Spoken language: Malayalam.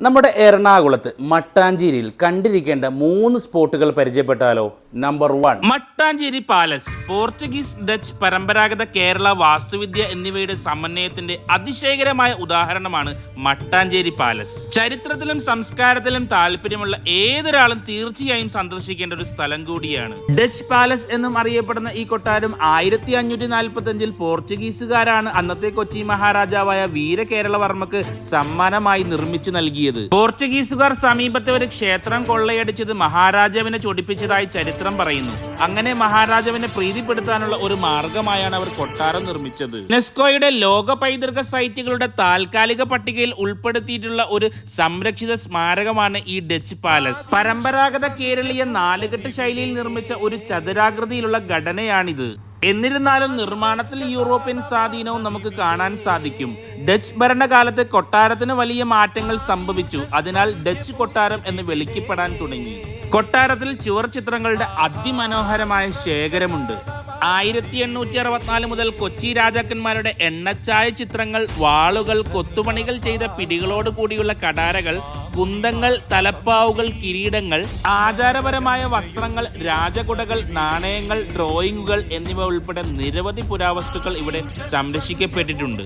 നമ്മുടെ എറണാകുളത്ത് മട്ടാഞ്ചേരിയിൽ കണ്ടിരിക്കേണ്ട 3 സ്പോട്ടുകൾ പരിചയപ്പെട്ടാലോ? Number 1, Mattancherry palace. Portuguese, Dutch, പരമ്പരാഗത കേരള വാസ്തുവിദ്യ എന്നിവയുടെ സമന്വയത്തിന്റെ അതിശയകരമായ ഉദാഹരണമാണ് മട്ടാഞ്ചേരി പാലസ്. ചരിത്രത്തിലും സംസ്കാരത്തിലും താല്പര്യമുള്ള ഏതൊരാളും തീർച്ചയായും സന്ദർശിക്കേണ്ട ഒരു സ്ഥലം കൂടിയാണ്. ഡച്ച് പാലസ് എന്നും അറിയപ്പെടുന്ന ഈ കൊട്ടാരം 1545-ൽ പോർച്ചുഗീസുകാരാണ് അന്നത്തെ കൊച്ചി മഹാരാജാവായ വീരകേരളവർമ്മക്ക് സമ്മാനമായി നിർമ്മിച്ചു നൽകിയത്. പോർച്ചുഗീസുകാർ സമീപത്തെ ഒരു ക്ഷേത്രം കൊള്ളയടിച്ചത് മഹാരാജാവിനെ ചൊടിപ്പിച്ചതായി ചരിത്രം പറയുന്നു. അങ്ങനെ മഹാരാജാവിനെ പ്രീതിപ്പെടുത്താനുള്ള ഒരു മാർഗമായാണ് അവർ കൊട്ടാരം നിർമ്മിച്ചത്. യുനെസ്കോയുടെ ലോക പൈതൃക സൈറ്റുകളുടെ താൽക്കാലിക പട്ടികയിൽ ഉൾപ്പെടുത്തിയിട്ടുള്ള ഒരു സംരക്ഷിത സ്മാരകമാണ് ഈ ഡച്ച് പാലസ്. പരമ്പരാഗത കേരളീയ നാലുകെട്ട് ശൈലിയിൽ നിർമ്മിച്ച ഒരു ചതുരാകൃതിയിലുള്ള ഘടനയാണിത്. എന്നിരുന്നാലും നിർമ്മാണത്തിൽ യൂറോപ്യൻ സ്വാധീനവും നമുക്ക് കാണാൻ സാധിക്കും. ഡച്ച് ഭരണകാലത്ത് കൊട്ടാരത്തിന് വലിയ മാറ്റങ്ങൾ സംഭവിച്ചു. അതിനാൽ ഡച്ച് കൊട്ടാരം എന്ന് വിളിക്കപ്പെടാൻ തുടങ്ങി. കൊട്ടാരത്തിൽ ചുവർ ചിത്രങ്ങളുടെ അതിമനോഹരമായ ശേഖരമുണ്ട്. 1864 മുതൽ കൊച്ചി രാജാക്കന്മാരുടെ എണ്ണച്ചായ ചിത്രങ്ങൾ, വാളുകൾ, കൊത്തുപണികൾ ചെയ്ത പിടികളോട് കൂടിയുള്ള കടാരകൾ, കുന്തങ്ങൾ, തലപ്പാവുകൾ, കിരീടങ്ങൾ, ആചാരപരമായ വസ്ത്രങ്ങൾ, രാജകുടകൾ, നാണയങ്ങൾ, ഡ്രോയിങ്ങുകൾ എന്നിവ ഉൾപ്പെടെ നിരവധി പുരാവസ്തുക്കൾ ഇവിടെ സംരക്ഷിക്കപ്പെട്ടിട്ടുണ്ട്.